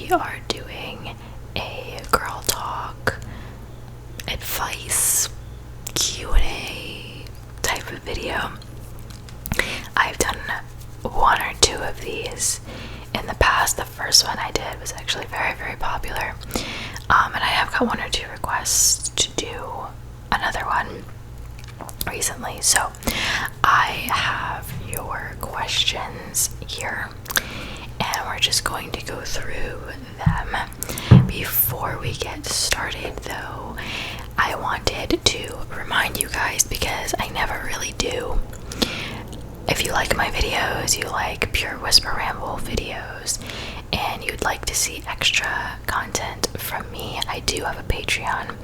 we are doing a girl talk advice Q&A type of video. I've done one or two of these in the past. The first one I did was actually very, very popular, and I have got one or two requests to do another one recently. So I have your questions here, and we're just going to go through them. Before we get started, though, I wanted to remind you guys, because I never really do, if you like my videos, you like Pure Whisper Ramble videos, and you'd like to see extra content from me, I do have a Patreon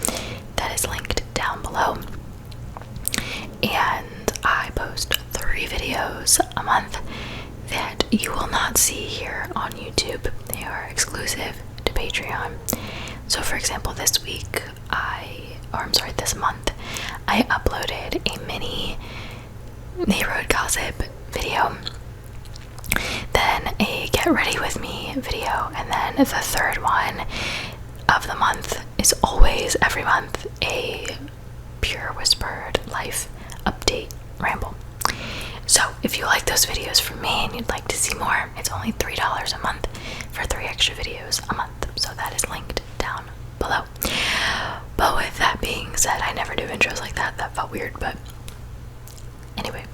that is linked down below, and I post 3 videos a month that you will not see here on YouTube. They are exclusive to Patreon. So for example, this month, I uploaded a mini neighborhood gossip video, then a get ready with me video, and then the third one of the month is always every month a Pure Whispered Life update ramble. So if you like those videos from me and you'd like to see more, it's only $3 a month for 3 extra videos a month. So that is linked down below. But with that being said, I never do intros like that. That felt weird, but anyway,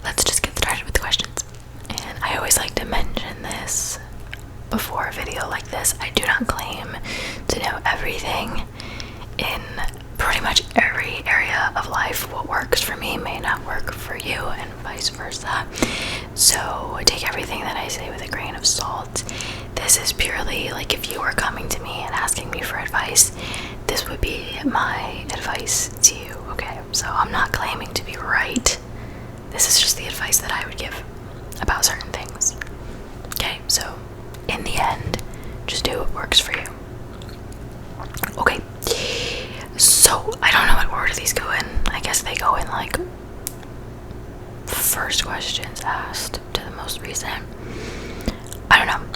let's just get started with the questions. And I always like to mention this before a video like this. I do not claim to know everything in pretty much every area of life. What works for me may not work for you, and vice versa. So take everything that I say with a grain of salt. This is purely like if you were coming to me and asking me for advice, this would be my advice to you, okay? So I'm not claiming to be right. This is just the advice that I would give about certain things. Okay, so in the end, just do what works for you. Okay, so I don't know what order these go in. I guess they go in like first questions asked to the most recent. I don't know.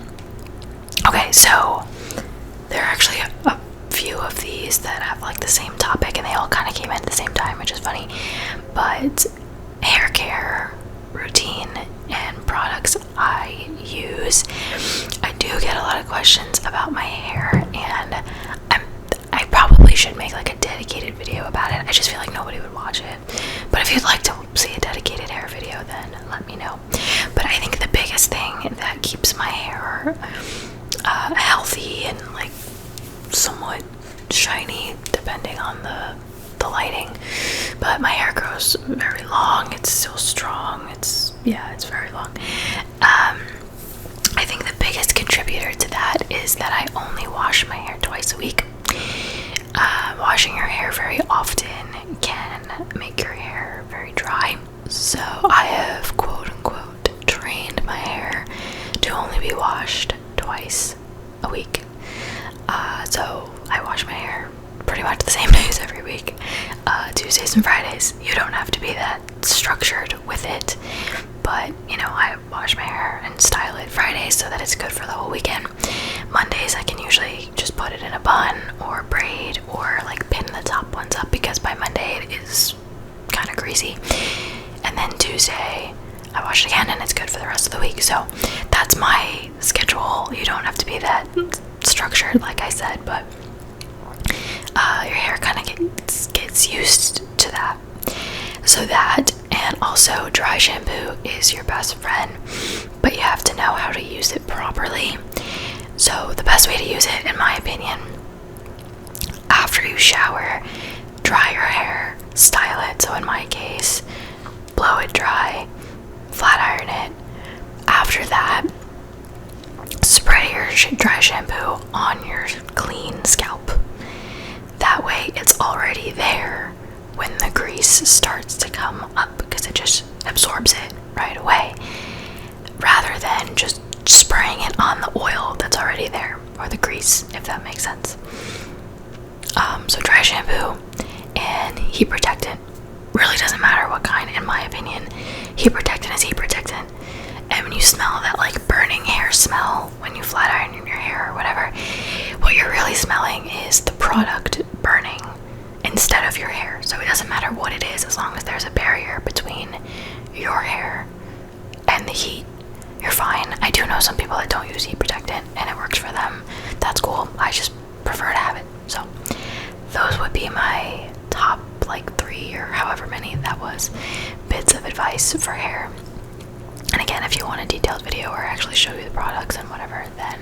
Okay, so there are actually a few of these that have like the same topic, and they all kind of came in at the same time, which is funny. But hair care routine and products I use. I do get a lot of questions about my hair, and I probably should make like a dedicated video about it. I just feel like nobody would watch it. But if you'd like to see a dedicated hair video, then let me know. But I think the biggest thing that keeps my hair healthy and like somewhat shiny, depending on the lighting, but my hair grows very long. It's still strong. It's very long. I think the biggest contributor to that is that I only wash my hair twice a week. Washing your hair very often can make your hair very dry. So I have quote unquote trained my hair to only be washed twice a week. So I wash my hair pretty much the same days every week, Tuesdays and Fridays. You don't have to be that structured with it, but you know, I wash my hair and style it Fridays so that it's good for the whole weekend. Mondays I can usually just put it in a bun or braid or like pin the top ones up, because by Monday it is kind of greasy, and then Tuesday I wash it again and it's good for the rest of the week. So that's my schedule. You don't have to be that structured, like I said, but your hair kind of gets used to that. So that, and also dry shampoo is your best friend, but you have to know how to use it properly. So the best way to use it, in my opinion, after you shower, dry your hair, style it. So in my case, blow it dry, flat iron it. After that, spray your dry shampoo on your clean scalp. That way it's already there when the grease starts to come up, because it just absorbs it right away, rather than just spraying it on the oil that's already there, or the grease, if that makes sense. So dry shampoo and heat protectant, really doesn't matter what kind, in my opinion. Heat protectant is heat protectant, and when you smell that like burning hair smell when you flat iron your hair or whatever, what you're really smelling is the product burning instead of your hair. So it doesn't matter what it is, as long as there's a barrier between your hair and the heat, you're fine. I do know some people that don't use heat protectant and it works for them. That's cool. I just prefer to have it. So those would be my top like 3 or however many that was bits of advice for hair. And again, if you want a detailed video or actually show you the products and whatever, then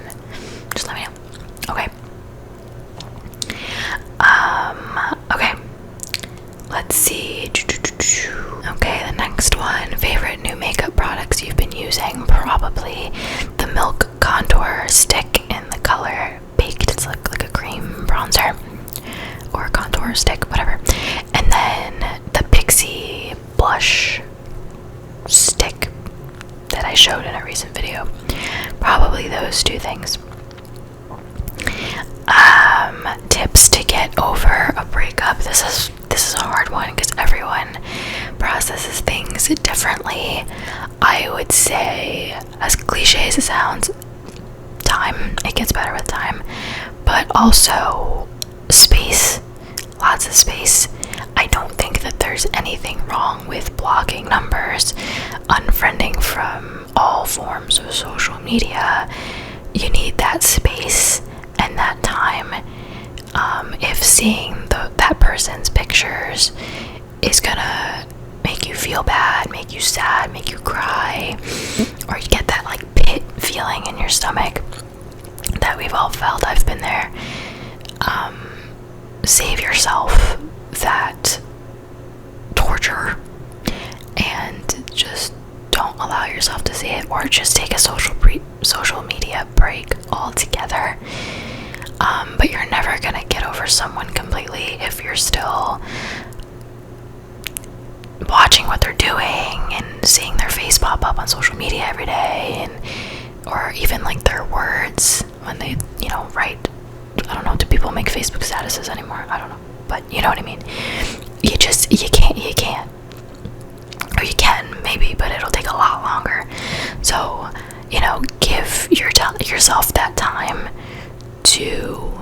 just let me know. Okay. Okay. Let's see. Okay, the next one. Favorite new makeup products you've been using? Probably the Milk Contour Stick in the color Baked. It's like a cream bronzer or a contour stick, whatever. And then the Pixie Blush Stick that I showed in a recent video. Probably those 2 things. Tips to get over a breakup. This is a hard one because everyone processes things differently. I would say, as cliche as it sounds, time. It gets better with time. But also space. Lots of space. I don't think that there's anything wrong with blocking numbers, unfriending from all forms of social media. You need that space and that time. If seeing that person's pictures is gonna make you feel bad, make you sad, make you cry, or you get that like pit feeling in your stomach that we've all felt, I've been there, save yourself that torture and just don't allow yourself to see it, or just take a social media break altogether. But you're never gonna get over someone completely if you're still watching what they're doing and seeing their face pop up on social media every day, or even like their words when they, write. I don't know, do people make Facebook statuses anymore? I don't know, but you know what I mean. You can't, or you can maybe, but it'll take a lot longer. So, give yourself that time to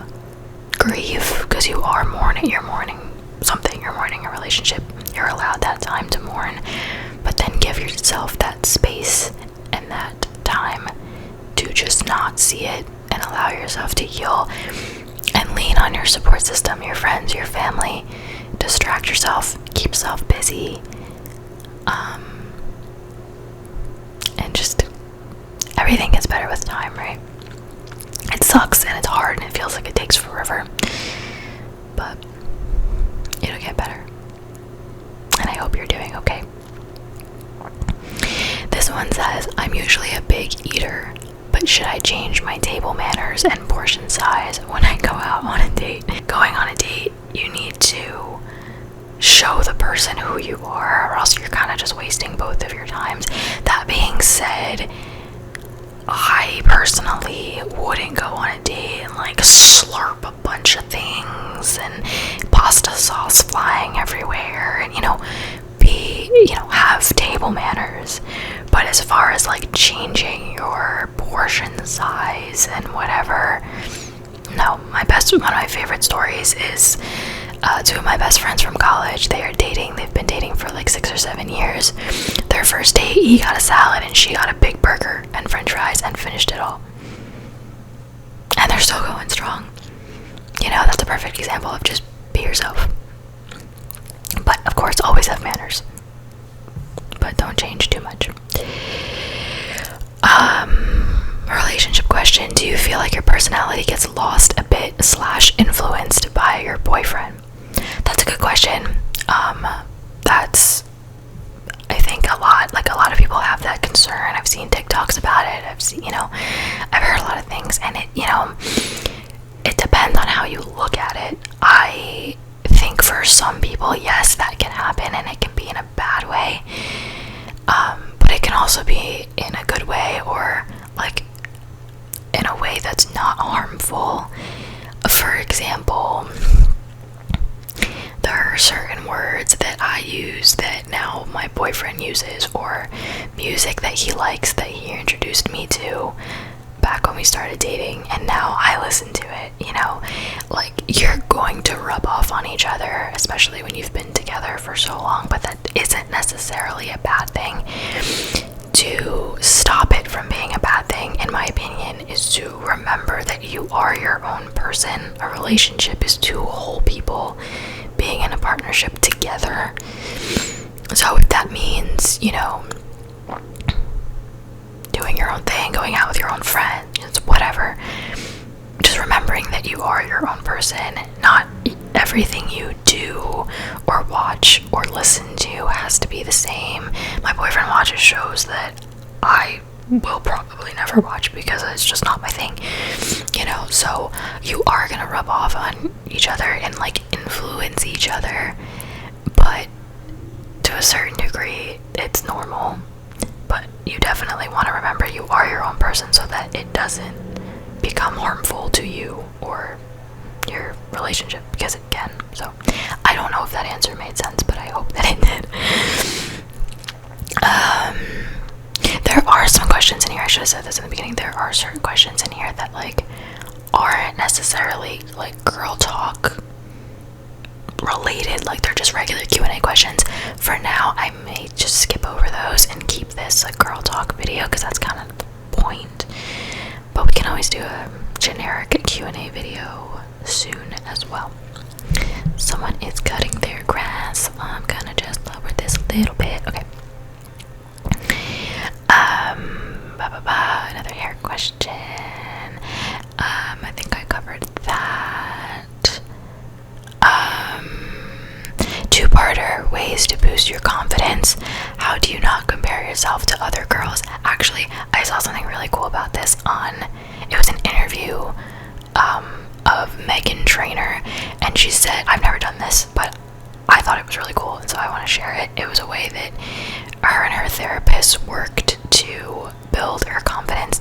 grieve, because you're mourning something, you're mourning a relationship. You're allowed that time to mourn, but then give yourself that space and that time to just not see it and allow yourself to heal, and lean on your support system, your friends, your family. Distract yourself, keep yourself busy, and just everything gets better with time, right? It sucks and it's hard and it feels like it takes forever, but it'll get better. And I hope you're doing okay. This one says, I'm usually a big eater, but should I change my table manners and portion size when I go out on a date? Going on a date, you need to show the person who you are, or else you're kind of just wasting both of your times. That being said, I personally wouldn't go on a date and like slurp a bunch of things and pasta sauce flying everywhere and have table manners. But as far as like changing your portion size and whatever, no. One of my favorite stories is 2 of my best friends from college. They've been dating for like 6 or 7 years. Their first date, he got a salad and she got a big burger and french fries and finished it all. And they're still going strong. That's a perfect example of just be yourself. But of course, always have manners. But don't change too much. Relationship question. Do you feel like your personality gets lost a bit / influenced by your boyfriend? That's a good question. That's, I think, a lot of people have that concern. I've seen TikToks about it. I've heard a lot of things, and it depends on how you look at it. I think for some people, yes, that can happen, and it can be in a bad way. But it can also be in a good way, or like in a way that's not harmful. For example, there are certain words that I use that now my boyfriend uses, or music that he likes that he introduced me to back when we started dating, and now I listen to it, you know? Like, you're going to rub off on each other, especially when you've been together for so long, but that isn't necessarily a bad thing. To stop it from being a bad thing, in my opinion, is to remember that you are your own person. A relationship is two whole people being in a partnership together. So if that means, you know, doing your own thing, going out with your own friends, whatever, just remembering that you are your own person. Not everything you do or watch or listen to has to be the same. My boyfriend watches shows that I will probably never watch because it's just not my thing, you know? So you are gonna rub off on each other and like influence each other, but to a certain degree it's normal. But you definitely want to remember you are your own person so that it doesn't become harmful to you or your relationship, because it can. So I don't know if that answer made sense, but I hope that it did. There are some questions in here, I should have said this in the beginning, there are certain questions in here that like aren't necessarily like girl talk related, like they're just regular Q&A questions. For now, I may just skip over those and keep this a girl talk video because that's kind of the point. But we can always do a generic Q&A video soon as well. Someone is cutting their grass, so I'm gonna just lower this a little bit. Okay. Another hair question. I think I covered that. Two-parter, ways to boost your confidence. How do you not compare yourself to other girls? Actually, I saw something really cool about this it was an interview of Meghan Trainor, and she said, I've never done this, but I thought it was really cool, and so I want to share it. It was a way that her and her therapist worked to build her confidence,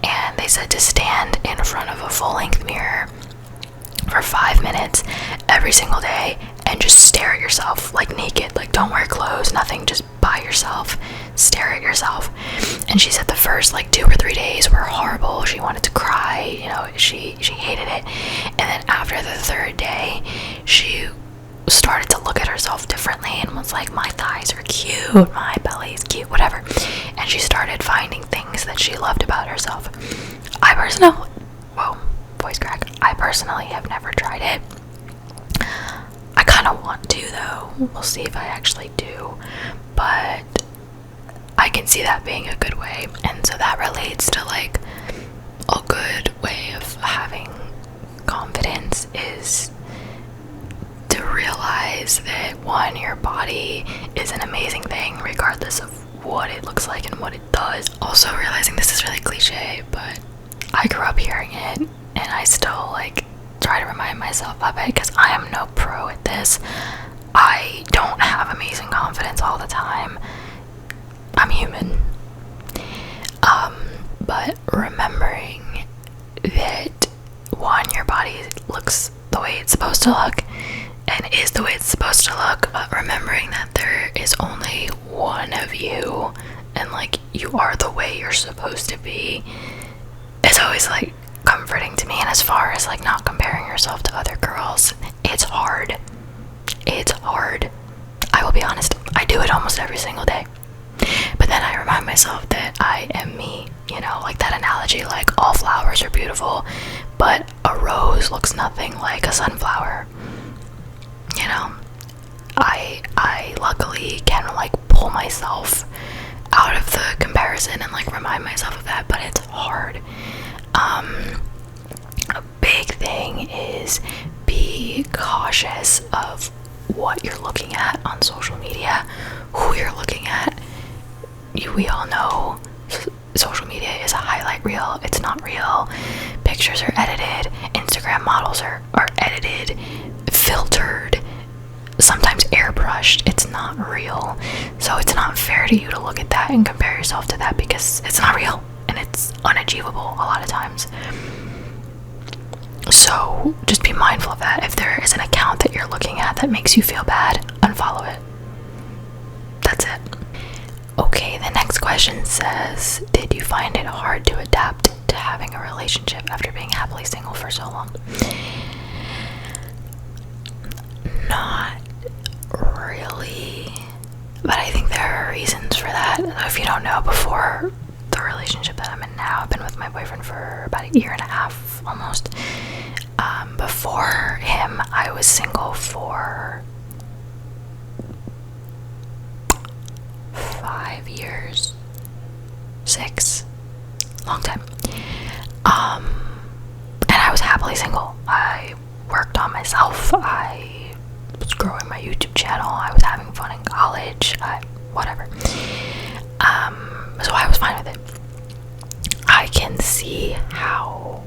and they said to stand in front of a full-length mirror for 5 minutes every single day and just stare at yourself, like naked, like don't wear clothes, nothing, just by yourself, stare at yourself. And she said the first like 2 or 3 days were horrible. She wanted to cry, you know, she hated it. And then after the 3rd day, she started to look at herself differently and was like, my thighs are cute, my belly is cute, whatever. And she started finding things that she loved about herself. I personally have never tried it. I kind of want to, though. We'll see if I actually do. But I can see that being a good way. And so that relates to like a good way of having confidence is to realize that one, your body is an amazing thing regardless of what it looks like and what it does. Also realizing, this is really cliche, but I grew up hearing it and I still like try to remind myself of it because I am no pro at this. I don't have amazing confidence all the time. I'm human. But remembering that one, your body looks the way it's supposed to look and is the way it's supposed to look, but remembering that there is only one of you and like you are the way you're supposed to be is always like comforting to me. And as far as like not comparing yourself to other girls, it's hard. I will be honest, I do it almost every single day, but then I remind myself that I am me, you know, like that analogy, like all flowers are beautiful but a rose looks nothing like a sunflower, you know. I luckily can like pull myself out of the comparison and like remind myself of that, but it's hard. A big thing is be cautious of what you're looking at on social media, who you're looking at. We all know social media is a highlight reel. It's not real. Pictures are edited. Instagram models are edited, filtered, sometimes airbrushed. It's not real. So it's not fair to you to look at that and compare yourself to that because it's not real and it's unachievable a lot of times. So just be mindful of that. If there is an account that you're looking at that makes you feel bad, unfollow it. That's it. Okay, the next question says, did you find it hard to adapt to having a relationship after being happily single for so long? Not really, but I think there are reasons for that. If you don't know, before the relationship that I'm in now, I've been with my boyfriend for about a year and a half almost. Before him, I was single for 5 years, 6, long time. And I was happily single. I worked on myself. I was growing my YouTube channel. I was having fun in college. Whatever. So I was fine with it. I can see how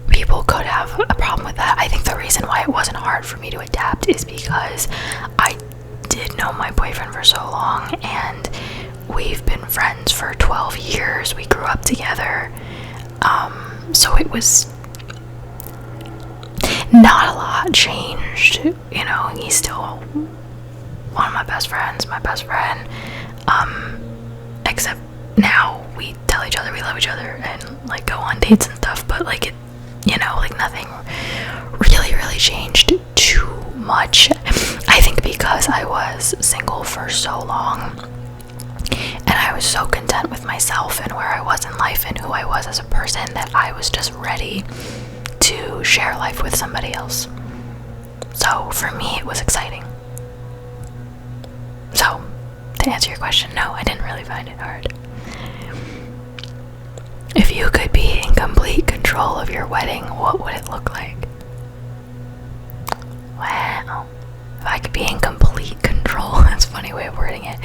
people could have a problem with that. I think the reason why it wasn't hard for me to adapt is because I did know my boyfriend for so long, and we've been friends for 12 years. We grew up together. So it was not a lot changed. You know, he's still one of my best friends, my best friend. Except now we tell each other we love each other and like go on dates and stuff, but like it, you know, like nothing really changed too much. I think because I was single for so long and I was so content with myself and where I was in life and who I was as a person that I was just ready to share life with somebody else. So for me, it was exciting. So to answer your question, no, I didn't really find it hard. If you could be in complete control of your wedding, what would it look like? Wow. If I could be in complete control, that's a funny way of wording it.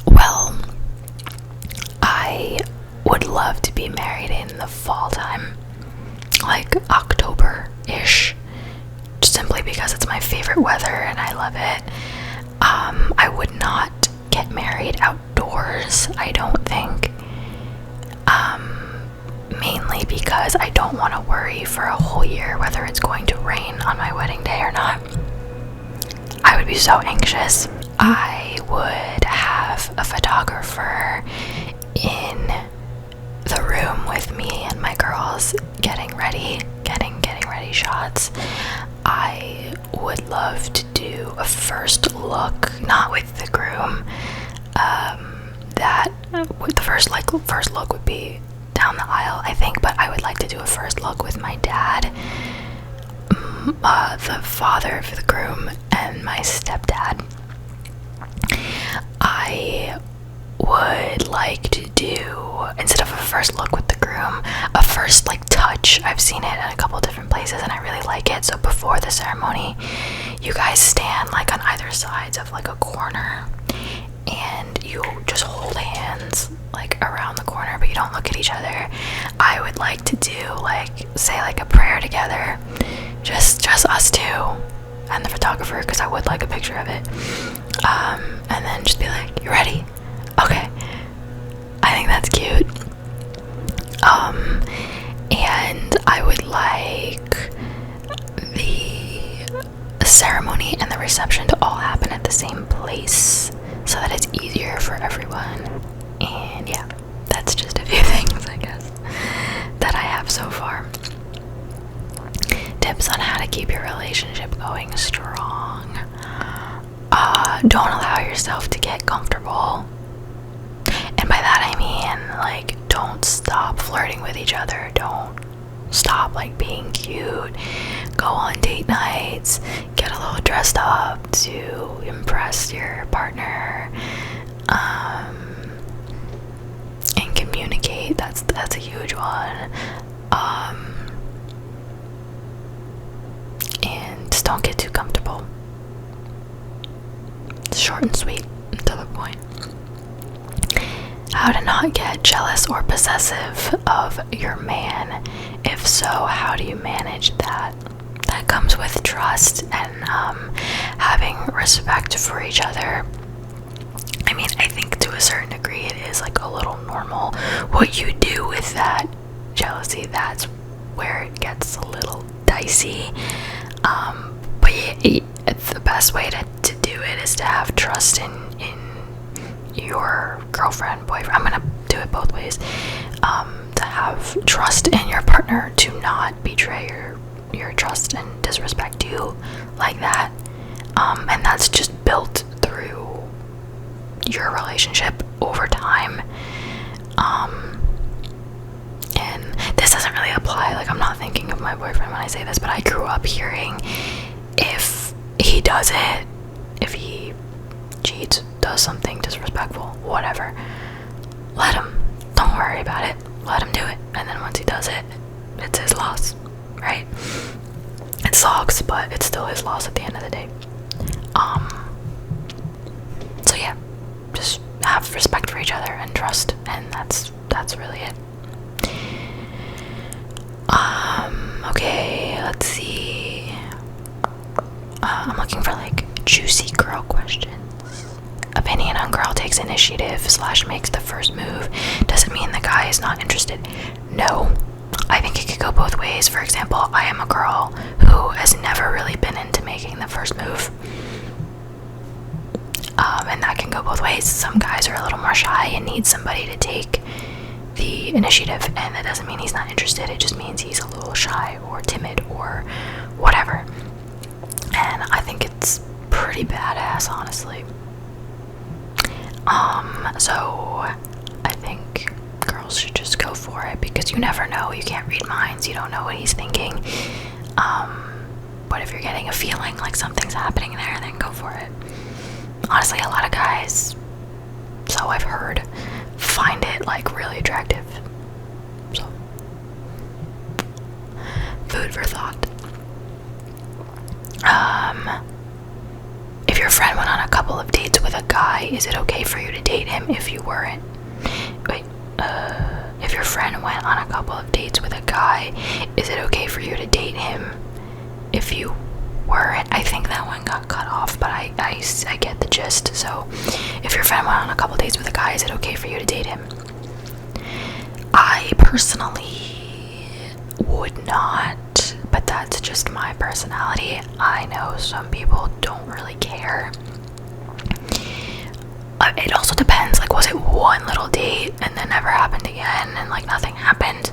Well, I would love to be married in the fall time, like October-ish, simply because it's my favorite weather and I love it. I would not get married outdoors, I don't think. Mainly because I don't want to worry for a whole year whether it's going to rain on my wedding day or not. I would be so anxious. I would have a photographer in the room with me and my girls getting ready shots. I would love to do a first look, not with the groom. The first look would be down the aisle, I think, but I would like to do a first look with my dad, the father of the groom, and my stepdad. I would like to do, instead of a first look with the groom, a first touch. I've seen it at a couple different places and I really like it. So before the ceremony, you guys stand on either sides of a corner and you just hold hands around the corner, but you don't look at each other. I would like to do say a prayer together, just us two and the photographer, because I would like a picture of it. And then just be like, you ready? Okay. I think that's cute. And I would like the ceremony and the reception to all happen at the same place so that it's easier for everyone. And yeah, that's just a few things, I guess, that I have so far. Tips on how to keep your relationship going strong. Don't allow yourself to get comfortable. And by that I mean, don't stop flirting with each other. Don't stop, being cute. Go on date nights. Get a little dressed up to impress your partner. And communicate. That's a huge one. And just don't get too comfortable. It's short and sweet, to the point. How to not get jealous or possessive of your man. If so, how do you manage that? That comes with trust and having respect for each other. I mean, I think to a certain degree it is a little normal. What you do with that jealousy, that's where it gets a little dicey. But yeah, the best way to do it is to have trust in your girlfriend, boyfriend. I'm gonna do it both ways. To have trust in your partner to not betray your trust and disrespect you like that. And that's just built through your relationship over time. And this doesn't really apply, like, I'm not thinking of my boyfriend when I say this, but I grew up hearing, if he does it, if he cheats, does something disrespectful, whatever, let him. Don't worry about it. Let him do it. And then once he does it, it's his loss, right? It sucks, but it's still his loss at the end of the day. So yeah, just have respect for each other and trust, and that's really it. Okay, let's see. I'm looking for like juicy girl questions. Opinion on girl takes initiative / makes the first move. Does it mean the guy is not interested? No. I think it could go both ways. For example, I am a girl who has never really been into making the first move. And that can go both ways. Some guys are a little more shy and need somebody to take the initiative, and that doesn't mean he's not interested. It just means he's a little shy or timid or whatever. And I think it's pretty badass, honestly. So I think girls should just go for it, because you never know. You can't read minds. You don't know what he's thinking. But if you're getting a feeling like something's happening there, then go for it. Honestly, a lot of guys, so I've heard, find it like really attractive. So, food for thought. If your friend went on a couple of dates with a guy, is it okay for you to date him if you weren't? If your friend went on a couple of dates with a guy, is it okay for you to date him if you weren't? I think that one got cut off, but I get the gist. So, if your friend went on a couple dates with a guy, is it okay for you to date him? I personally would not, but that's just my personality. I know some people don't really care. It also depends, like, was it one little date and then never happened again and like nothing happened?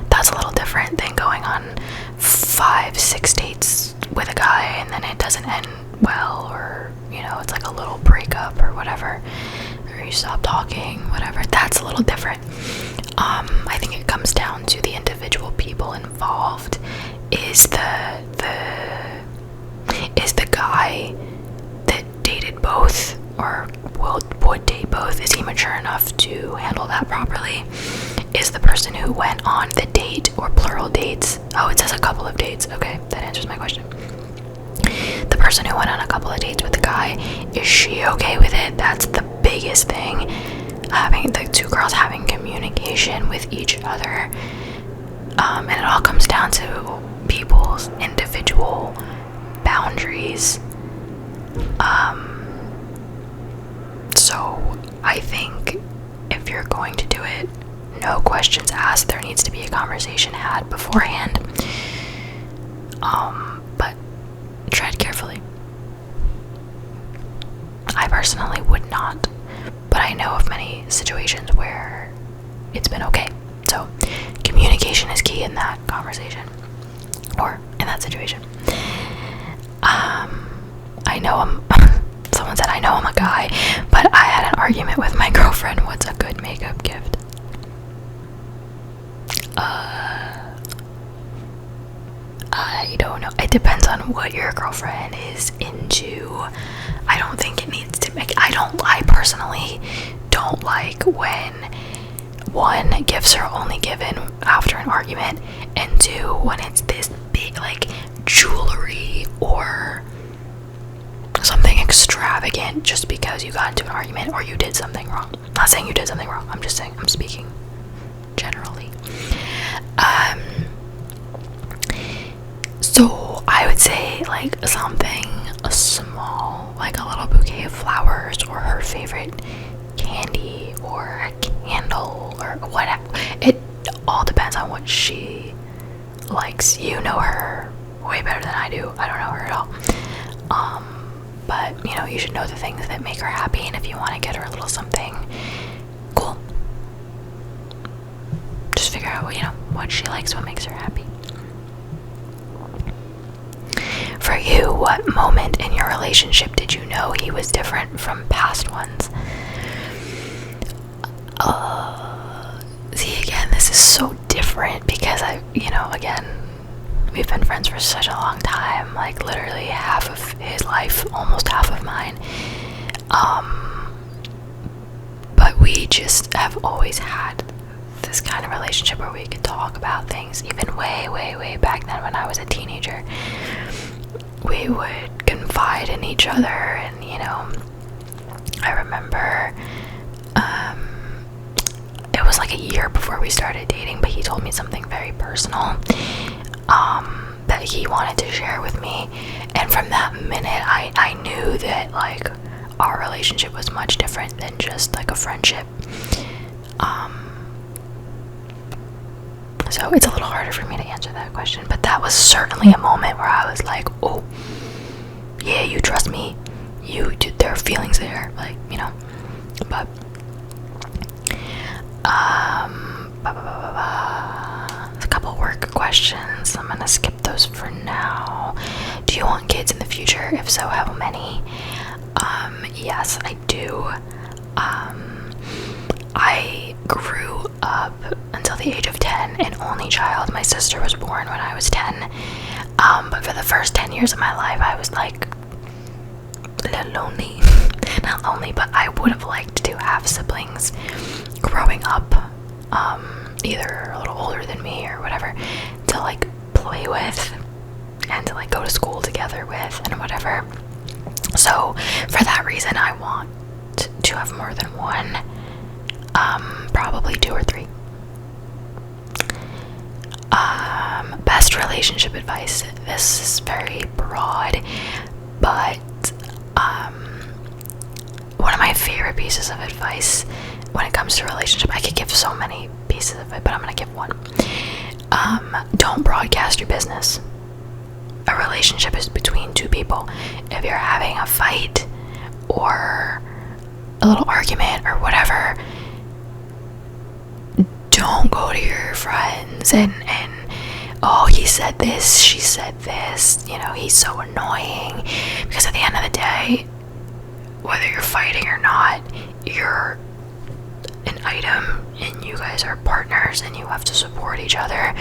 That's a little different than going on 5-6 dates with a guy and then it doesn't end well, or you know, it's like a little breakup or whatever, or you stop talking, whatever. That's a little different. I think it comes down to the individual people involved. Is the guy that dated both, or would date both, is he mature enough to handle that properly? Is the person who went on the date, or plural dates, oh, it says a couple of dates, okay, that answers my question. The person who went on a couple of dates with the guy, is she okay with it? That's the biggest thing. Having the two girls having communication with each other, and it all comes down to people's individual boundaries. So I think if you're going to do it, no questions asked. There needs to be a conversation had beforehand. But tread carefully. I personally would not, but I know of many situations where it's been okay. So communication is key in that conversation, or in that situation. I know someone said I know I'm a guy, but I had an argument with my girlfriend. What's a good makeup gift? I don't know. It depends on what your girlfriend is into. I don't think it needs to make. I personally don't like when one, gifts are only given after an argument, and two, when it's this big, like, jewelry or something extravagant just because you got into an argument or you did something wrong. I'm not saying you did something wrong, I'm just saying, I'm speaking generally. So I would say like something small, like a little bouquet of flowers, or her favorite candy, or a candle, or whatever. It all depends depends on what she likes. You know her way better than I do. I don't know her at all. But, you know, you should know the things that make her happy, and if you want to get her a little something, cool. Just figure out, you know, what she likes, what makes her happy. For you, what moment in your relationship did you know he was different from past ones? See, again, this is so different because we've been friends for such a long time, like literally half of his life, almost half of mine. But we just have always had this kind of relationship where we could talk about things, even way, way, way back then when I was a teenager. We would confide in each other, and, you know, I remember, it was like a year before we started dating, but he told me something very personal, that he wanted to share with me, and from that minute, I knew that, like, our relationship was much different than just, like, a friendship. So it's a little harder for me to answer that question, but that was certainly a moment where I was like, oh, yeah, you trust me, there are feelings there, like, you know. But a couple work questions. I'm gonna skip those for now. Do you want kids in the future? If so, how many? Yes, I do. I grew up until the age of 10, an only child. My sister was born when I was 10. But for the first 10 years of my life, I was like a little lonely. Not lonely, but I would have liked to have siblings growing up, either a little older than me or whatever, to like play with and to like go to school together with and whatever. So for that reason, I want to have more than one, probably 2 or 3. Best relationship advice. This is very broad, but one of my favorite pieces of advice when it comes to relationship, I could give so many pieces of it, but I'm gonna give one. Don't broadcast your business. A relationship is between 2 people. If you're having a fight or a little argument or whatever, don't go to your friends and oh, he said this, she said this, you know, he's so annoying. Because at the end of the day, whether you're fighting or not, you're an item and you guys are partners and you have to support each other.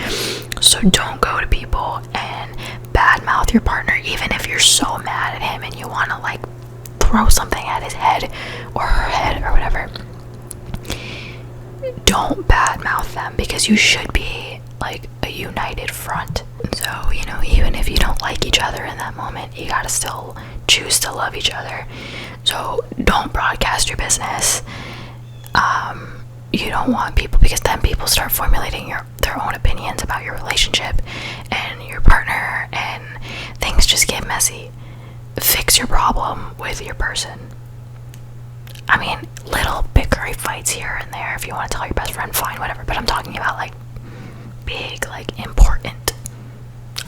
So don't go to people and badmouth your partner, even if you're so mad at him and you want to like throw something at his head or her head or whatever. Don't badmouth them, because you should be like a united front. So, you know, even if you don't like each other in that moment, you gotta still choose to love each other. So don't broadcast your business. You don't want people, because then people start formulating their own opinions about your relationship and your partner, and things just get messy. Fix your problem with your person. I mean, little bickery fights here and there, if you want to tell your best friend, fine, whatever, but I'm talking about like big, like important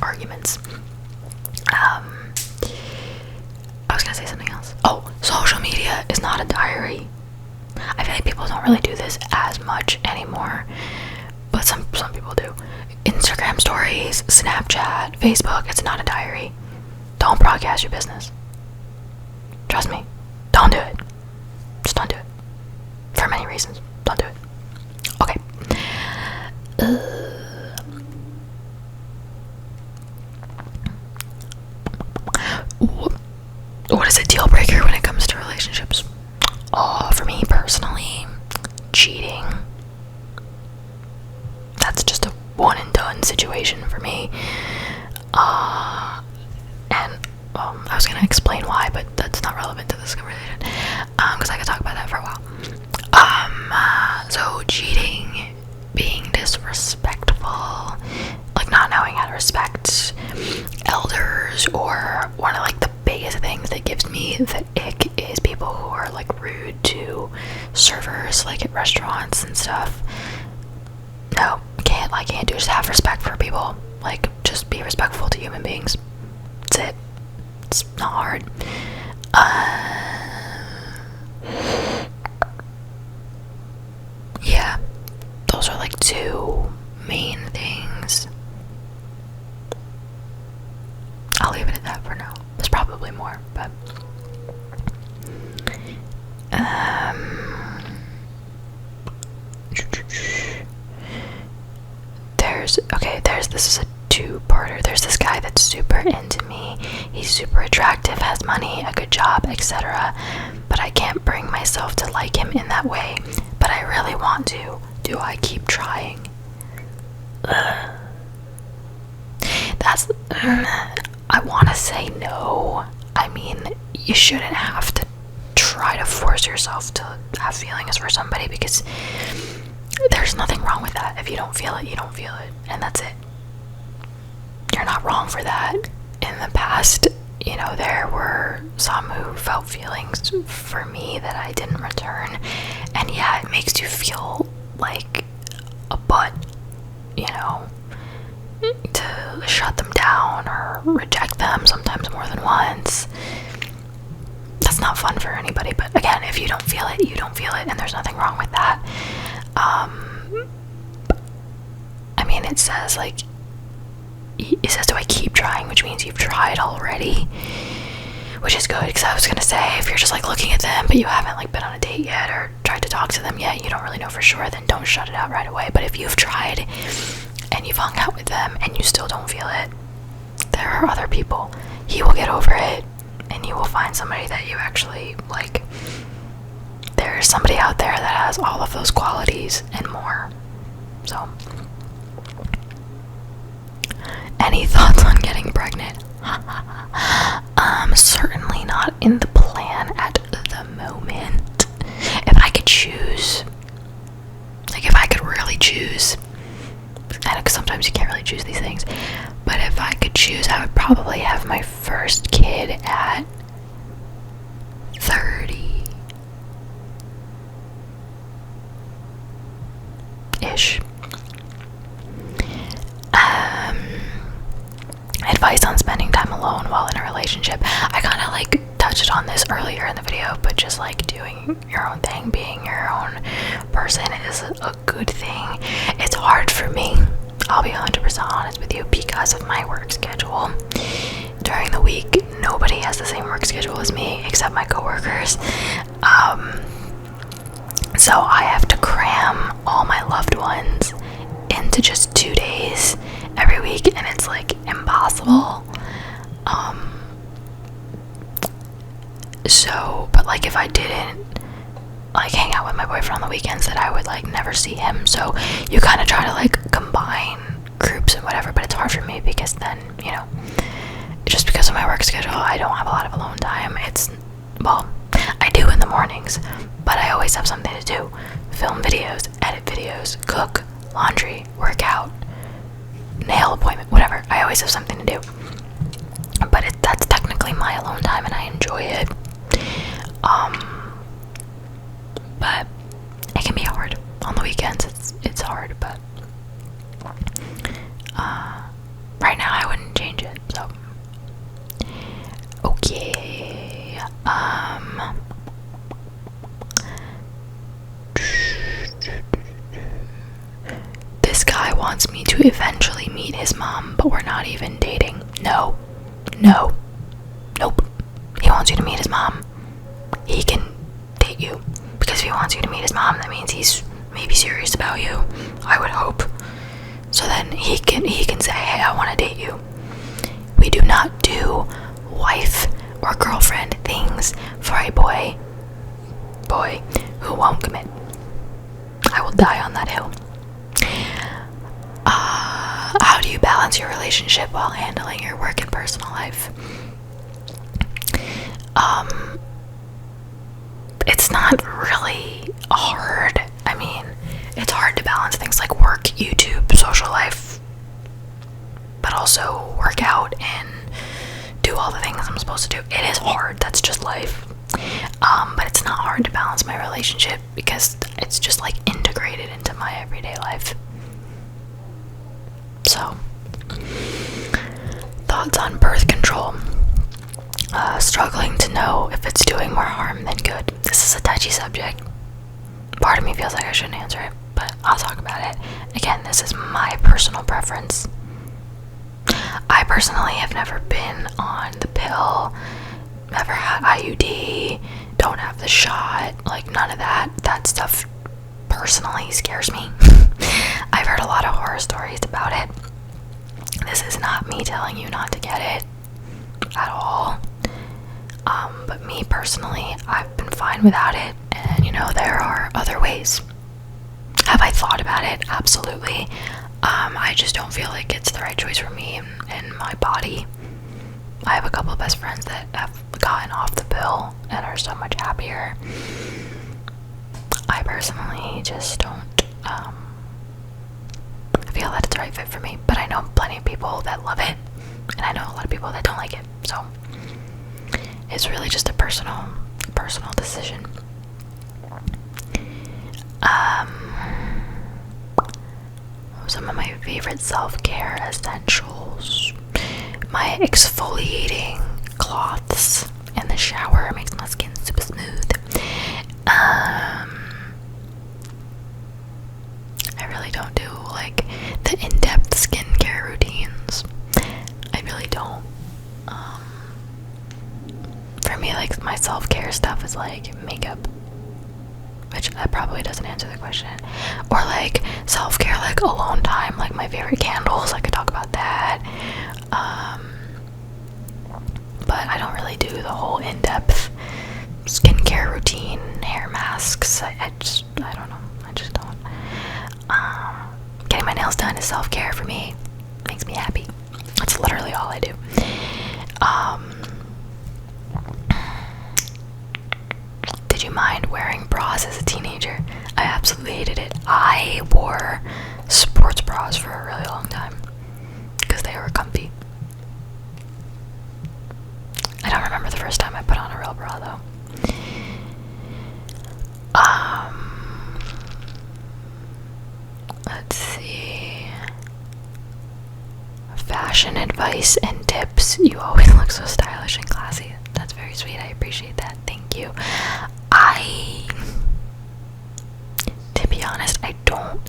arguments. I was gonna say something else. Oh, social media is not a diary. I feel like people don't really do this as much anymore, but some people do. Instagram stories, Snapchat, Facebook, it's not a diary. Don't broadcast your business. Trust me, don't do it. Just don't do it. For many reasons, don't do it. Okay. What is a deal breaker when it comes to relationships? Oh, for me personally, cheating. That's just a one and done situation for me. I was gonna explain why, but that's not relevant to this conversation, because I could talk about that for a while. So cheating, being disrespectful, like not knowing how to respect elders, or one of like the biggest things that gives me the ick is people who are like rude to servers, like at restaurants and stuff. No, I can't do. Just have respect for people. Like, just be respectful to human beings. That's it. It's not hard. Yeah, those are like two main things. I'll leave it at that for now. There's probably more, but this is a two-parter. There's this guy that's super into me. He's super attractive, has money, a good job, etc. But I can't bring myself to like him in that way. But I really want to. Do I keep trying? I want to say no. I mean, you shouldn't have to try to force yourself to have feelings for somebody, because there's nothing wrong with that. If you don't feel it, you don't feel it, and that's it. You're not wrong for that. In the past, you know, there were some who felt feelings for me that I didn't return, and yeah, it makes you feel like a butt, you know, to shut them down or reject them, sometimes more than once. That's not fun for anybody, but again, if you don't feel it, you don't feel it, and there's nothing wrong with that. I mean, it says, do I keep trying, which means you've tried already, which is good, because I was gonna say, if you're just like looking at them but you haven't like been on a date yet or tried to talk to them yet, you don't really know for sure, then don't shut it out right away. But if you've tried and you've hung out with them and you still don't feel it, there are other people. You will get over it, and you will find somebody that you actually like. There's somebody out there that has all of those qualities and more. So, any thoughts on getting pregnant? Certainly not in the plan at the moment. If I could choose, like if I could really choose, I know, 'cause sometimes you can't really choose these things, but if I could choose, I would probably have my first kid at 30-ish. Advice on spending time alone while in a relationship. I kind of like touched on this earlier in the video, but just like doing your own thing, being your own person is a good thing. It's hard for me, I'll be 100% honest with you, because of my work schedule. During the week, nobody has the same work schedule as me except my coworkers. So I have to cram all my loved ones into just 2 days every week, and it's like impossible. But like if I didn't like hang out with my boyfriend on the weekends, that I would like never see him. So you kind of try to like combine groups and whatever, but it's hard for me because then, you know, just because of my work schedule, I don't have a lot of alone time. Well, I do in the mornings, but I always have something to do. Film videos, edit videos, cook, laundry, work out, nail appointment, whatever. I always have something to do. But that's technically my alone time, and I enjoy it. But it can be hard on the weekends. It's hard, but right now I wouldn't change it. So okay. This guy wants me to eventually meet his mom, but we're not even dating. No. Nope. He wants you to meet his mom. He can date you, because if he wants you to meet his mom, that means he's maybe serious about you, I would hope. So then he can say, hey, I want to date you. We do not do wife or girlfriend things for a boy who won't commit. I will die on that hill. How do you balance your relationship while handling your work and personal life? It's not really hard. I mean, it's hard to balance things like work, YouTube, social life, but also work out and do all the things I'm supposed to do. It is hard. That's just life. But it's not hard to balance my relationship because it's just like integrated into my everyday life. So, thoughts on birth control. Struggling to know if it's doing more harm than good. This is a touchy subject. Part of me feels like I shouldn't answer it, but I'll talk about it. Again, this is my personal preference. I personally have never been on the pill, never had IUD, don't have the shot, like none of that. That stuff personally scares me. I've heard a lot of horror stories about it. This is not me telling you not to get it at all. But me personally, I've been fine without it, and there are other ways. Have I thought about it? Absolutely. I just don't feel like it's the right choice for me and my body. I have a couple of best friends that have gotten off the pill and are so much happier. I personally just don't feel that it's the right fit for me, but I know plenty of people that love it, and I know a lot of people that don't like it, so it's really just a personal decision. Some of my favorite self-care essentials. My exfoliating cloths in the shower makes my skin super smooth. I really don't do like the in-depth skincare routines. I really don't. For me, like, my self-care stuff is like makeup, which that probably doesn't answer the question. Or like self-care, like alone time, like my favorite candles, I could talk about that. But I don't really do the whole in-depth skincare routine, hair masks. I don't know. I just don't. Getting my nails done is self-care for me. Makes me happy. That's literally all I do. Did you mind wearing bras as a teenager? I absolutely hated it. I wore sports bras for a really long time because they were comfy. I don't remember the first time I put on a real bra though. Let's see. Fashion advice and tips. You always look so stylish and classy. That's very sweet. I appreciate that. Thank you. To be honest, I don't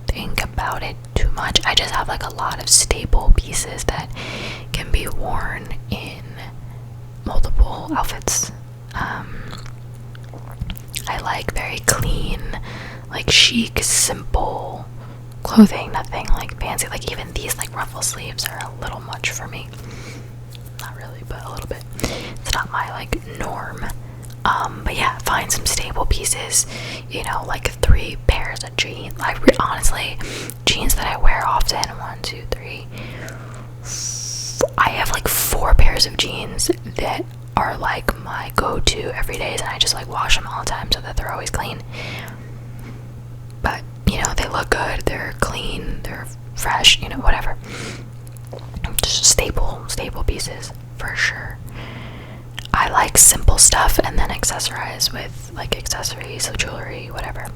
think about it too much. I just have like a lot of staple pieces that can be worn in multiple outfits. I like very clean, like chic, simple clothing, nothing like fancy. Like even these like ruffle sleeves are a little much for me. Not really, but a little bit. It's not my like norm. But yeah, find some stable pieces, like 3 pairs of jeans. Honestly, jeans that I wear often, 1, 2, 3. I have like 4 pairs of jeans that are like my go-to every day, and I just like wash them all the time so that they're always clean. But, they look good, they're clean, they're fresh, whatever. Just staple pieces, for sure. I like simple stuff and then accessorize with like accessories, so jewelry, whatever.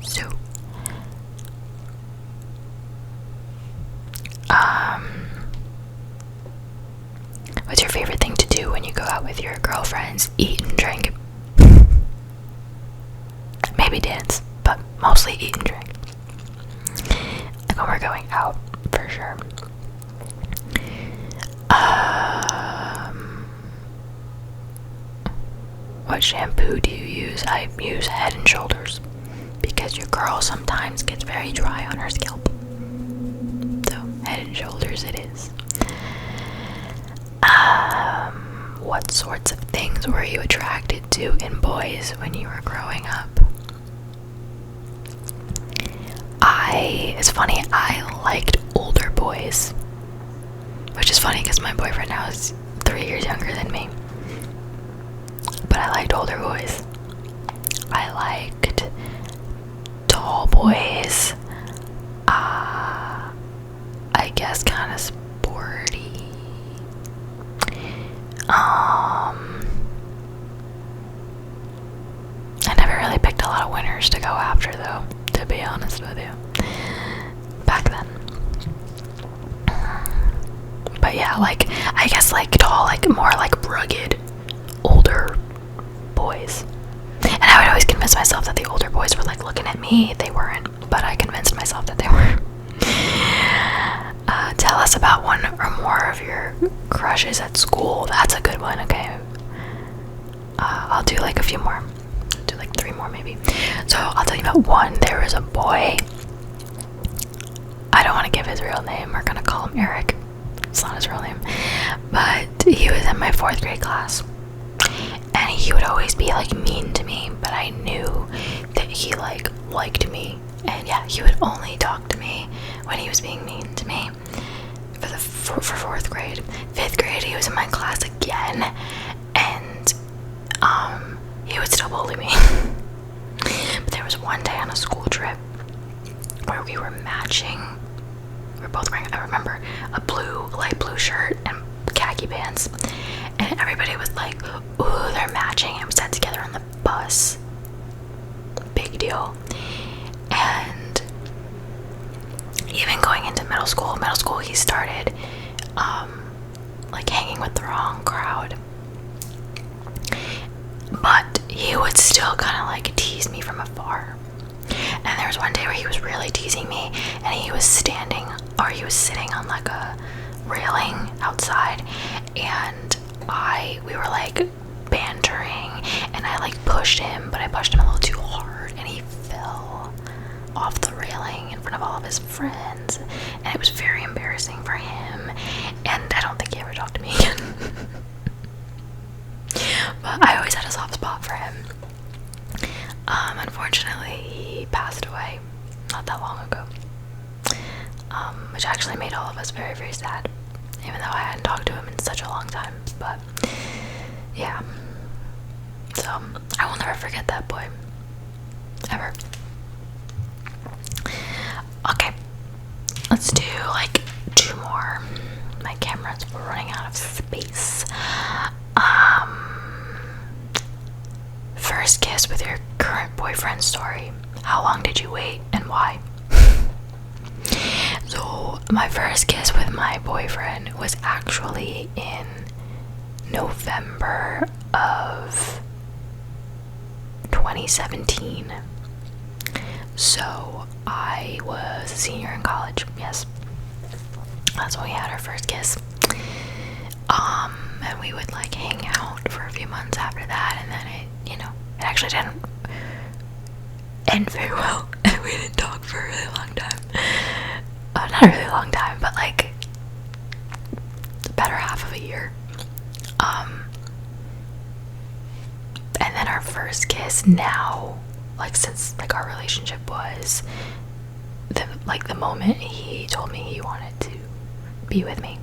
So, what's your favorite thing to do when you go out with your girlfriends? Eat and drink. Maybe dance, but mostly eat and drink. Like when we're going out, for sure. What shampoo do you use? I use Head and Shoulders because your girl sometimes gets very dry on her scalp. So Head and Shoulders it is. What sorts of things were you attracted to in boys when you were growing up? It's funny, I liked older boys, which is funny because my boyfriend now is 3 years younger than me. But I liked older boys. I liked tall boys. I guess kind of sporty. I never really picked a lot of winners to go after though, to be honest with you. Back then. yeah, like, I guess, like, tall, like, more, like, rugged, older boys. And I would always convince myself that the older boys were, like, looking at me. They weren't, but I convinced myself that they were. Tell us about one or more of your crushes at school. That's a good one, okay. I'll do, like, a few more. I'll do, like, 3 more, maybe. So, I'll tell you about one. There was a boy. I don't want to give his real name. We're gonna call him Eric. It's not his real name. But he was in my 4th grade class. And he would always be, like, mean to me. But I knew that he, like, liked me. And yeah, he would only talk to me when he was being mean to me. For 4th grade. 5th grade, he was in my class again. And, he would still bully me. But there was one day on a school trip where we were matching. We were both wearing, I remember, a light blue shirt and khaki pants. And everybody was like, ooh, they're matching. And we sat together on the bus. Big deal. And even going into middle school, he started, like, hanging with the wrong crowd. But he would still kind of, like, tease me from afar. And there was one day where he was really teasing me, and he was sitting on, like, a railing outside, and we were, like, bantering, and I, like, pushed him, but I pushed him a little too hard, and he fell off the railing in front of all of his friends, and it was very embarrassing for him, and I don't think he ever talked to me again. But I always had a soft spot for him. Unfortunately, he passed away not that long ago, which actually made all of us very, very sad, even though I hadn't talked to him in such a long time. But yeah, so I will never forget that boy, ever. Okay, let's do, like, 2 more. My camera's running out of space. First kiss with your current boyfriend story. How long did you wait and why? So, my first kiss with my boyfriend was actually in November of 2017. So, I was a senior in college, yes. That's when we had our first kiss. And we would, like, hang out for a few months after that, and then it actually didn't end very well, and we didn't talk for a really long time. Not a really long time, but, like, the better half of a year. And then our first kiss now, like, since, like, our relationship was the moment he told me he wanted to be with me,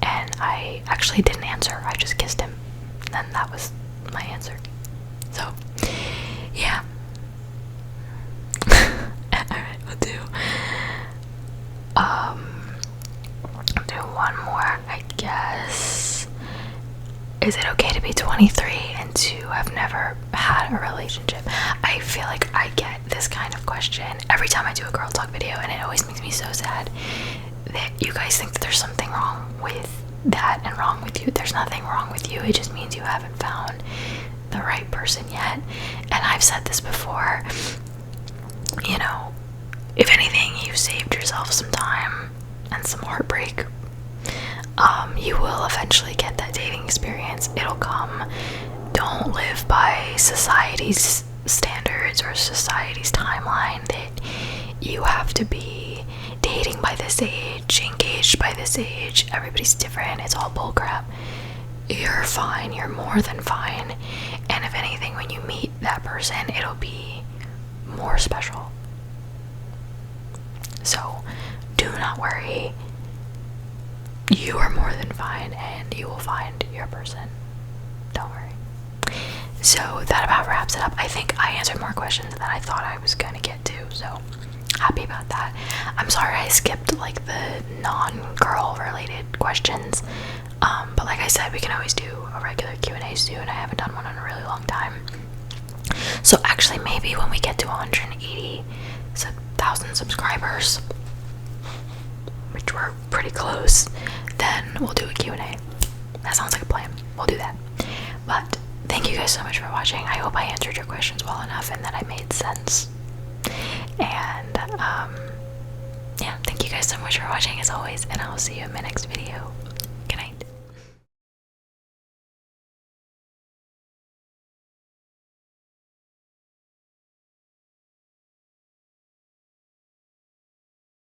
and I actually didn't answer. I just kissed him, and that was my answer. So, yeah. Alright, we'll do one more, I guess. Is it okay to be 23 and to have never had a relationship? I feel like I get this kind of question every time I do a girl talk video, and it always makes me so sad that you guys think that there's something wrong with that and wrong with you. There's nothing wrong with you. It just means you haven't found the right person yet. And I've said this before, if anything, you saved yourself some time and some heartbreak. You will eventually get that dating experience. It'll come. Don't live by society's standards or society's timeline that you have to be dating by this age, engaged by this age. Everybody's different. It's all bullcrap. You're fine. You're more than fine. And if anything, when you meet that person, it'll be more special. So, do not worry. You are more than fine, and you will find your person. Don't worry. So, that about wraps it up. I think I answered more questions than I thought I was going to get to, so happy about that. I'm sorry I skipped, like, the non-girl related questions. But like I said, we can always do a regular Q&A soon. I haven't done one in a really long time. So actually, maybe when we get to 180,000 subscribers, which we're pretty close, then we'll do a Q&A. That sounds like a plan. We'll do that. But thank you guys so much for watching. I hope I answered your questions well enough and that I made sense. And yeah, thank you guys so much for watching as always, and I'll see you in my next video.